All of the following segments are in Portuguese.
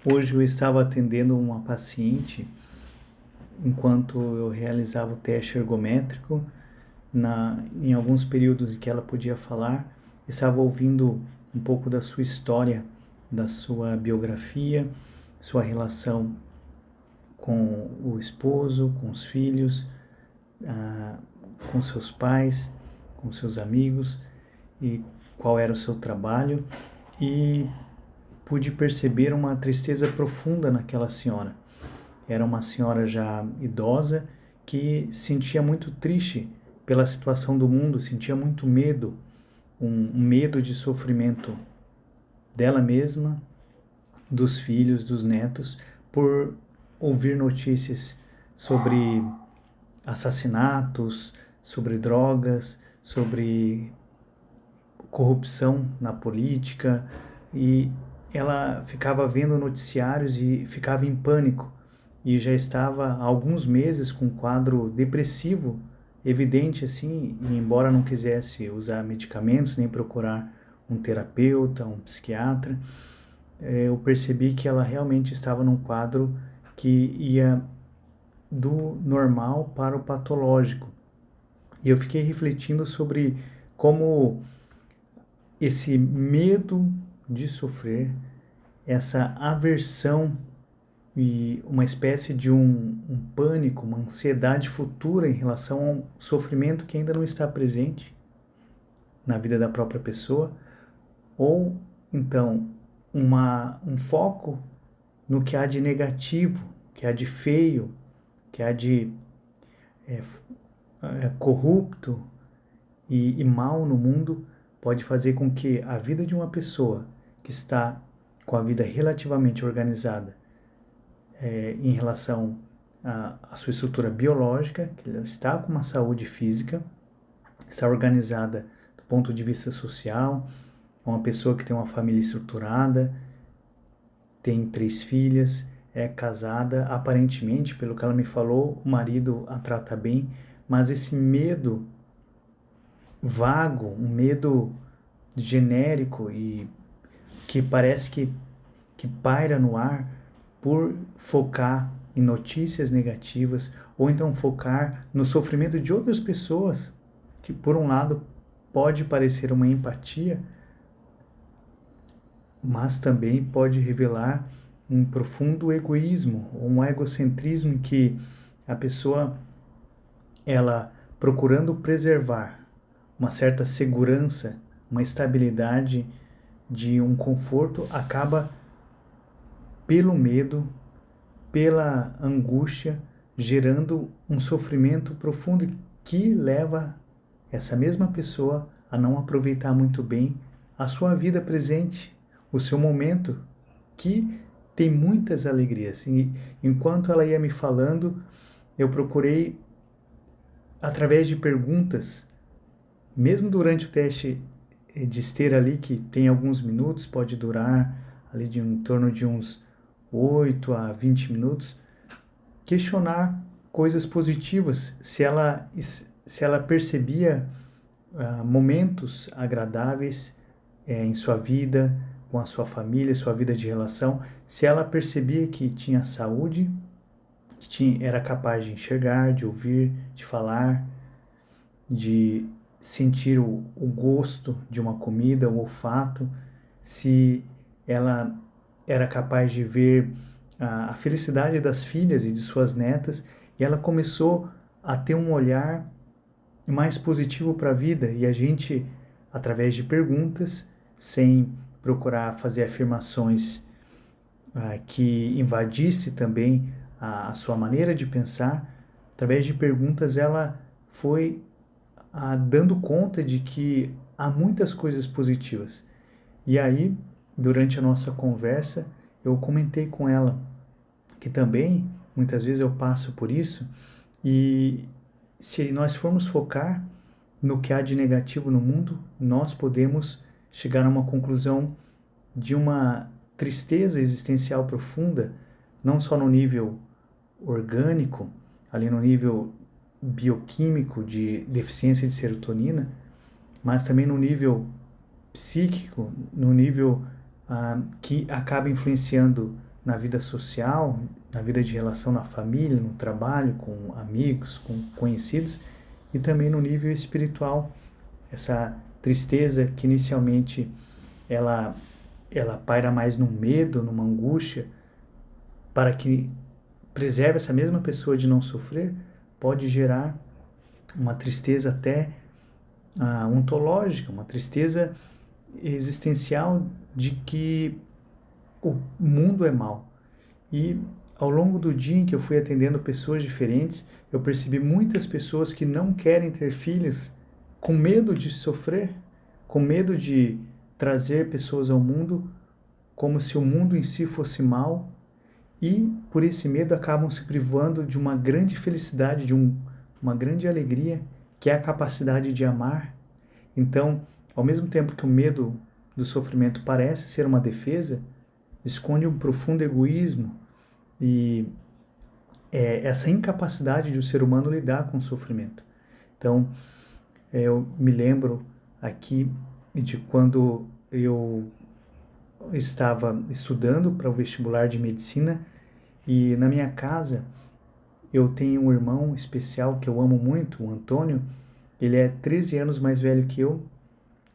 Hoje eu estava atendendo uma paciente enquanto eu realizava o teste ergométrico. Em alguns períodos em que ela podia falar, estava ouvindo um pouco da sua história, da sua biografia, sua relação com o esposo, com os filhos, com seus pais, com seus amigos e qual era o seu trabalho. E pude perceber uma tristeza profunda naquela senhora. Era uma senhora já idosa que sentia muito triste pela situação do mundo, sentia muito medo, um medo de sofrimento dela mesma, dos filhos, dos netos, por ouvir notícias sobre assassinatos, sobre drogas, sobre corrupção na política, e ela ficava vendo noticiários e ficava em pânico, e já estava há alguns meses com um quadro depressivo evidente assim, e embora não quisesse usar medicamentos nem procurar um terapeuta, um psiquiatra, eu percebi que ela realmente estava num quadro que ia do normal para o patológico. E eu fiquei refletindo sobre como esse medo de sofrer, essa aversão e uma espécie de um pânico, uma ansiedade futura em relação ao sofrimento que ainda não está presente na vida da própria pessoa, ou então um foco no que há de negativo, que há de feio, que há de corrupto e mal no mundo, pode fazer com que a vida de uma pessoa que está com a vida relativamente organizada em relação à sua estrutura biológica, que ela está com uma saúde física, está organizada do ponto de vista social, uma pessoa que tem uma família estruturada, tem 3 filhas, é casada, aparentemente, pelo que ela me falou, o marido a trata bem, mas esse medo vago, um medo genérico e que parece que paira no ar por focar em notícias negativas ou então focar no sofrimento de outras pessoas, que por um lado pode parecer uma empatia, mas também pode revelar um profundo egoísmo, um egocentrismo em que a pessoa, ela procurando preservar uma certa segurança, uma estabilidade de um conforto, acaba pelo medo, pela angústia, gerando um sofrimento profundo que leva essa mesma pessoa a não aproveitar muito bem a sua vida presente, o seu momento, que tem muitas alegrias. E enquanto ela ia me falando, eu procurei, através de perguntas, mesmo durante o teste de esteira ali, que tem alguns minutos, pode durar ali em torno de uns 8 a 20 minutos, questionar coisas positivas, se ela percebia momentos agradáveis em sua vida, com a sua família, sua vida de relação, se ela percebia que tinha saúde, que era capaz de enxergar, de ouvir, de falar, de sentir o gosto de uma comida, o olfato, se ela era capaz de ver a felicidade das filhas e de suas netas, e ela começou a ter um olhar mais positivo para a vida, e a gente, através de perguntas, sem procurar fazer afirmações que invadisse também a sua maneira de pensar, através de perguntas ela foi dando conta de que há muitas coisas positivas. E aí, durante a nossa conversa, eu comentei com ela que também, muitas vezes eu passo por isso, e se nós formos focar no que há de negativo no mundo, nós podemos chegar a uma conclusão de uma tristeza existencial profunda, não só no nível orgânico, ali no nível bioquímico de deficiência de serotonina, mas também no nível psíquico, no nível que acaba influenciando na vida social, na vida de relação na família, no trabalho, com amigos, com conhecidos, e também no nível espiritual. Essa tristeza que inicialmente ela paira mais num medo, numa angústia, para que preserve essa mesma pessoa de não sofrer, pode gerar uma tristeza até ontológica, uma tristeza existencial de que o mundo é mau. E ao longo do dia em que eu fui atendendo pessoas diferentes, eu percebi muitas pessoas que não querem ter filhos com medo de sofrer, com medo de trazer pessoas ao mundo como se o mundo em si fosse mau, e por esse medo acabam se privando de uma grande felicidade, de uma grande alegria, que é a capacidade de amar. Então, ao mesmo tempo que o medo do sofrimento parece ser uma defesa, esconde um profundo egoísmo e essa incapacidade de o ser humano lidar com o sofrimento. Então, eu me lembro aqui de quando eu estava estudando para o vestibular de medicina, e na minha casa eu tenho um irmão especial que eu amo muito, o Antônio. Ele é 13 anos mais velho que eu,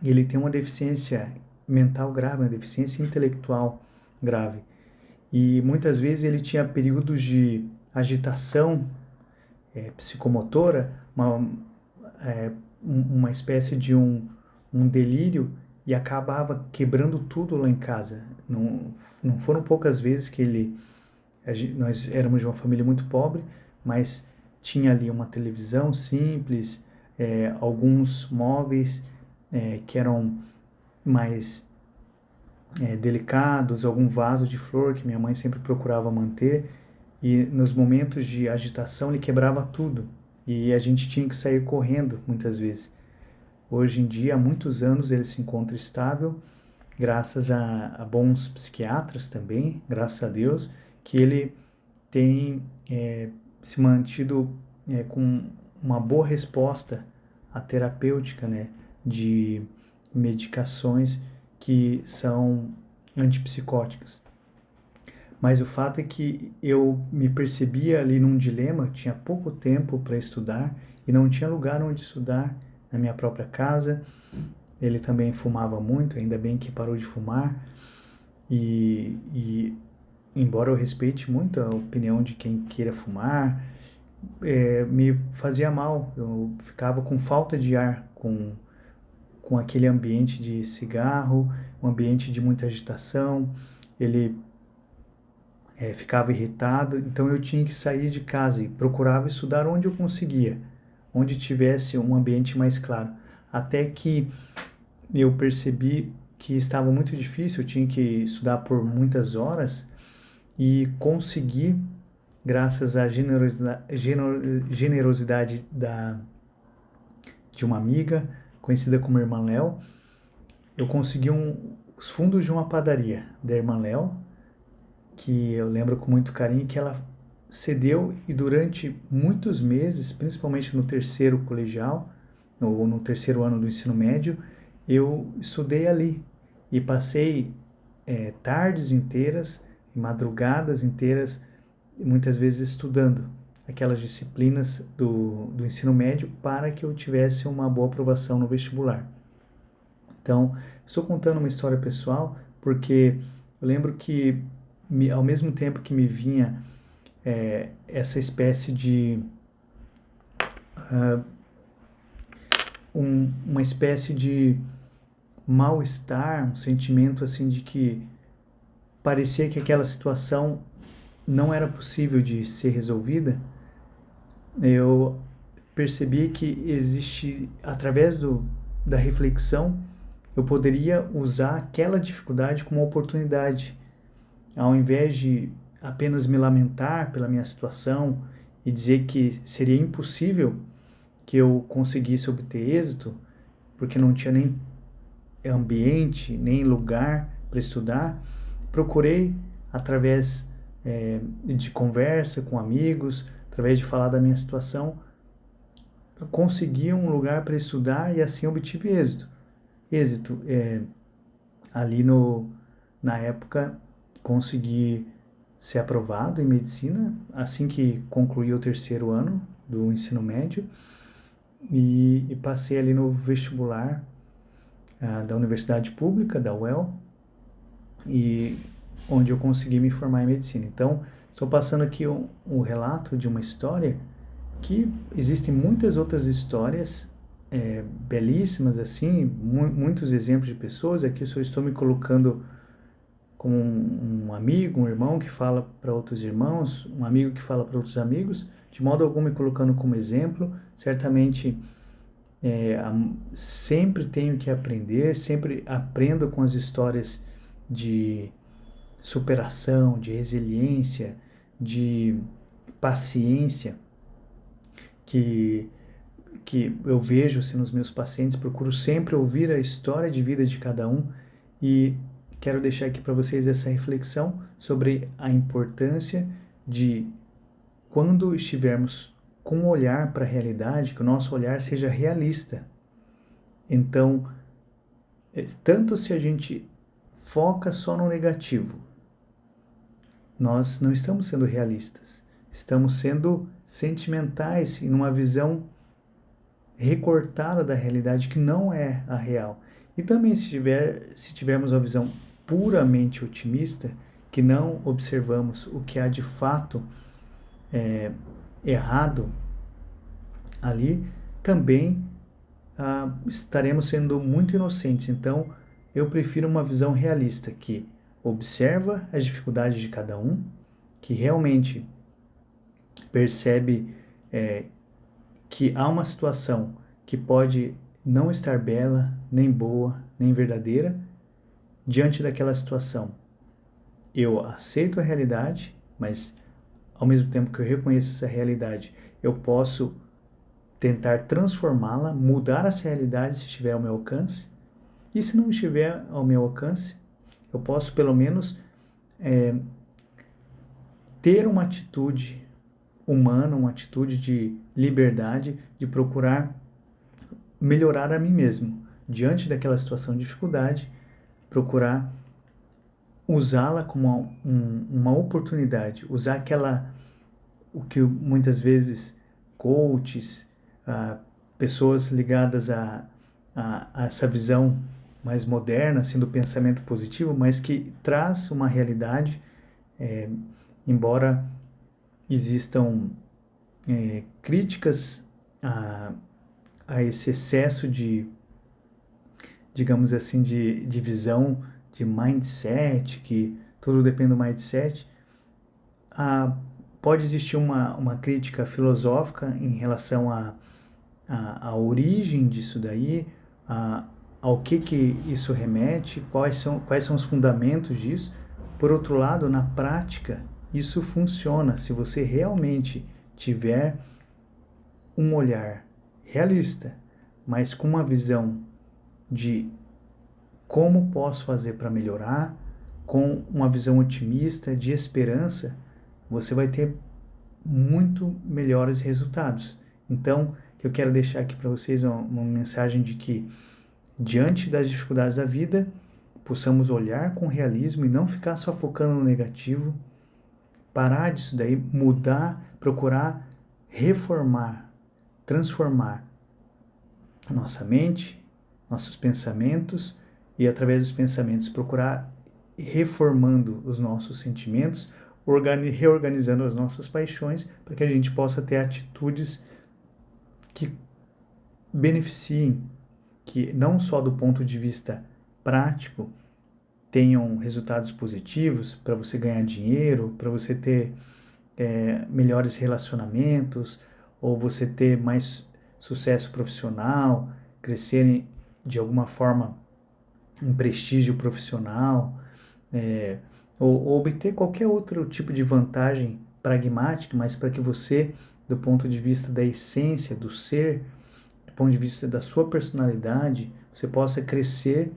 e ele tem uma deficiência mental grave, uma deficiência intelectual grave. E muitas vezes ele tinha períodos de agitação psicomotora, uma espécie de um delírio, e acabava quebrando tudo lá em casa. Não foram poucas vezes que nós éramos de uma família muito pobre, mas tinha ali uma televisão simples, alguns móveis que eram mais delicados, algum vaso de flor que minha mãe sempre procurava manter, e nos momentos de agitação ele quebrava tudo, e a gente tinha que sair correndo muitas vezes. Hoje em dia, há muitos anos, ele se encontra estável, graças a bons psiquiatras também, graças a Deus, que ele tem se mantido com uma boa resposta à terapêutica, né, de medicações que são antipsicóticas. Mas o fato é que eu me percebia ali num dilema, tinha pouco tempo para estudar e não tinha lugar onde estudar na minha própria casa. Ele também fumava muito, ainda bem que parou de fumar. E embora eu respeite muito a opinião de quem queira fumar, me fazia mal. Eu ficava com falta de ar com aquele ambiente de cigarro, um ambiente de muita agitação. Ele ficava irritado, então eu tinha que sair de casa e procurava estudar onde eu conseguia, onde tivesse um ambiente mais claro. Até que eu percebi que estava muito difícil, eu tinha que estudar por muitas horas, e consegui, graças à generosidade de uma amiga, conhecida como Irmã Léo, eu consegui os fundos de uma padaria da Irmã Léo, que eu lembro com muito carinho, que ela cedeu, e durante muitos meses, principalmente no terceiro colegial, ou no terceiro ano do ensino médio, eu estudei ali e passei tardes inteiras, madrugadas inteiras, muitas vezes estudando aquelas disciplinas do ensino médio para que eu tivesse uma boa aprovação no vestibular. Então, estou contando uma história pessoal porque eu lembro que, ao mesmo tempo que me vinha essa espécie de uma espécie de mal-estar, um sentimento assim de que parecia que aquela situação não era possível de ser resolvida, eu percebi que existe, através da reflexão, eu poderia usar aquela dificuldade como uma oportunidade. Ao invés de apenas me lamentar pela minha situação e dizer que seria impossível que eu conseguisse obter êxito, porque não tinha nem ambiente, nem lugar para estudar, procurei, através de conversa com amigos, através de falar da minha situação, eu consegui um lugar para estudar, e assim obtive êxito. Ali na época, consegui ser aprovado em medicina assim que concluí o 3º ano do ensino médio e passei ali no vestibular da Universidade Pública, da UEL, e onde eu consegui me formar em medicina. Então, estou passando aqui um relato de uma história que existem muitas outras histórias belíssimas, assim, muitos exemplos de pessoas. Aqui eu só estou me colocando como um amigo, um irmão que fala para outros irmãos, um amigo que fala para outros amigos, de modo algum me colocando como exemplo. Certamente sempre tenho que aprender, sempre aprendo com as histórias de superação, de resiliência, de paciência que eu vejo assim, nos meus pacientes. Procuro sempre ouvir a história de vida de cada um e quero deixar aqui para vocês essa reflexão sobre a importância de, quando estivermos com um olhar para a realidade, que o nosso olhar seja realista. Então, tanto se a gente foca só no negativo, nós não estamos sendo realistas, estamos sendo sentimentais em uma visão recortada da realidade que não é a real. E também se tivermos uma visão puramente otimista, que não observamos o que há de fato errado ali, também estaremos sendo muito inocentes. Então, eu prefiro uma visão realista, que observa as dificuldades de cada um, que realmente percebe que há uma situação que pode não estar bela, nem boa, nem verdadeira. Diante daquela situação, eu aceito a realidade, mas ao mesmo tempo que eu reconheço essa realidade, eu posso tentar transformá-la, mudar essa realidade se estiver ao meu alcance. E se não estiver ao meu alcance, eu posso pelo menos ter uma atitude humana, uma atitude de liberdade, de procurar melhorar a mim mesmo. Diante daquela situação de dificuldade, procurar usá-la como uma oportunidade, usar o que muitas vezes coaches, pessoas ligadas a essa visão mais moderna, assim, do pensamento positivo, mas que traz uma realidade, embora existam críticas a esse excesso de, digamos assim, de visão, de mindset, que tudo depende do mindset. Pode existir uma crítica filosófica em relação à origem disso daí, ao que isso remete, quais são os fundamentos disso. Por outro lado, na prática, isso funciona se você realmente tiver um olhar realista, mas com uma visão de como posso fazer para melhorar, com uma visão otimista, de esperança, você vai ter muito melhores resultados. Então, eu quero deixar aqui para vocês uma mensagem de que, diante das dificuldades da vida, possamos olhar com realismo e não ficar só focando no negativo, parar disso daí, mudar, procurar reformar, transformar nossa mente, nossos pensamentos, e através dos pensamentos procurar reformando os nossos sentimentos, reorganizando as nossas paixões, para que a gente possa ter atitudes que beneficiem, que não só do ponto de vista prático tenham resultados positivos para você ganhar dinheiro, para você ter melhores relacionamentos, ou você ter mais sucesso profissional, crescer de alguma forma um prestígio profissional, ou obter qualquer outro tipo de vantagem pragmática, mas para que você, do ponto de vista da essência, do ser, do ponto de vista da sua personalidade, você possa crescer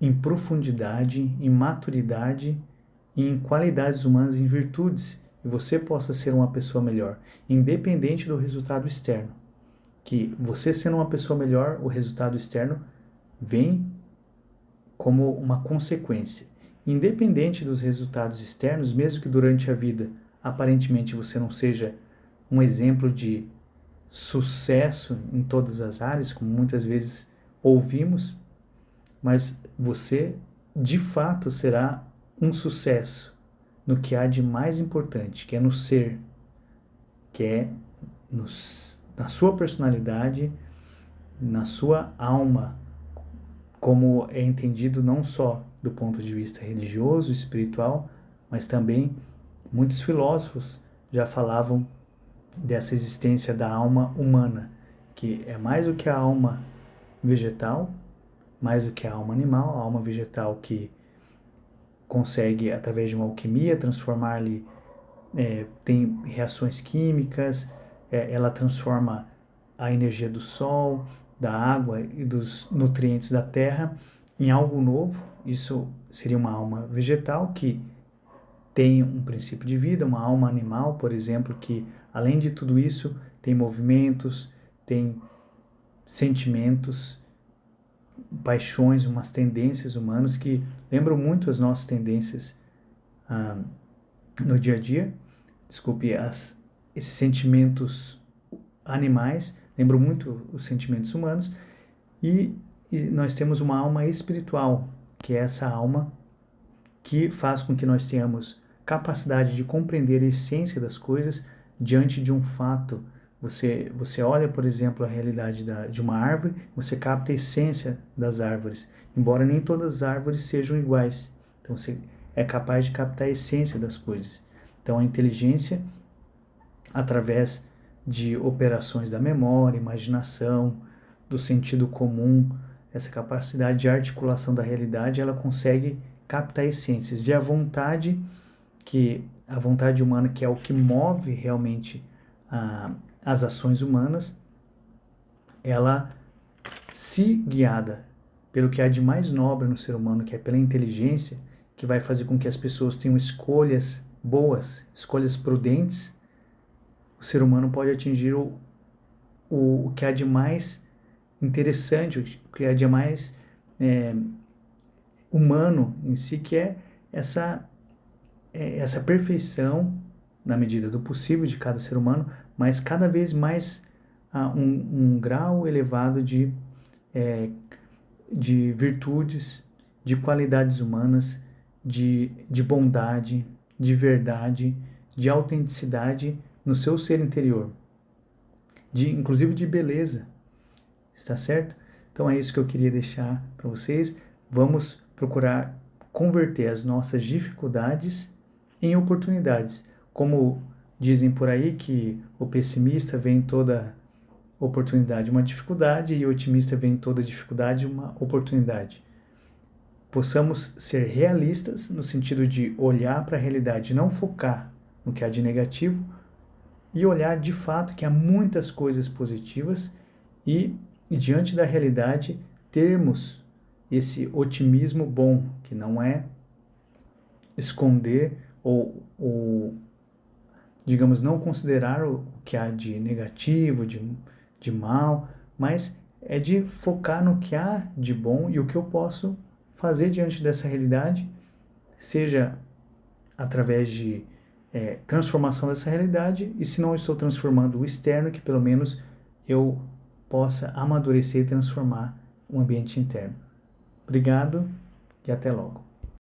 em profundidade, em maturidade, em qualidades humanas, em virtudes, e você possa ser uma pessoa melhor, independente do resultado externo. Que você sendo uma pessoa melhor, o resultado externo vem como uma consequência. independente dos resultados externos, mesmo que durante a vida aparentemente você não seja um exemplo de sucesso em todas as áreas, como muitas vezes ouvimos, mas você de fato será um sucesso no que há de mais importante, que é no ser, que é na sua personalidade, na sua alma, como é entendido não só do ponto de vista religioso, espiritual, mas também muitos filósofos já falavam dessa existência da alma humana, que é mais do que a alma vegetal, mais do que a alma animal, a alma vegetal que consegue, através de uma alquimia, transformar-lhe, tem reações químicas, ela transforma a energia do sol, da água e dos nutrientes da terra em algo novo. Isso seria uma alma vegetal que tem um princípio de vida, uma alma animal, por exemplo, que além de tudo isso tem movimentos, tem sentimentos, paixões, umas tendências humanas que lembram muito as nossas tendências no dia a dia. Desculpe, esses sentimentos animais lembram muito os sentimentos humanos, e nós temos uma alma espiritual, que é essa alma que faz com que nós tenhamos capacidade de compreender a essência das coisas diante de um fato. Você olha, por exemplo, a realidade de uma árvore, você capta a essência das árvores, embora nem todas as árvores sejam iguais. Então você é capaz de captar a essência das coisas. Então a inteligência, através de operações da memória, imaginação, do sentido comum, essa capacidade de articulação da realidade, ela consegue captar essências. E a vontade humana, que é o que move realmente as ações humanas, ela, se guiada pelo que há de mais nobre no ser humano, que é pela inteligência, que vai fazer com que as pessoas tenham escolhas boas, escolhas prudentes, o ser humano pode atingir o que há de mais interessante, o que há de mais humano em si, que é essa perfeição, na medida do possível, de cada ser humano, mas cada vez mais um grau elevado de virtudes, de qualidades humanas, de bondade, de verdade, de autenticidade no seu ser interior, inclusive de beleza, está certo? Então é isso que eu queria deixar para vocês. Vamos procurar converter as nossas dificuldades em oportunidades. Como dizem por aí que o pessimista vê em toda oportunidade uma dificuldade e o otimista vê em toda dificuldade uma oportunidade. Possamos ser realistas no sentido de olhar para a realidade, não focar no que há de negativo, e olhar de fato que há muitas coisas positivas e diante da realidade termos esse otimismo bom, que não é esconder ou digamos, não considerar o que há de negativo, de mal, mas é de focar no que há de bom e o que eu posso fazer diante dessa realidade, seja através de transformação dessa realidade, e se não estou transformando o externo, que pelo menos eu possa amadurecer e transformar o ambiente interno. Obrigado e até logo.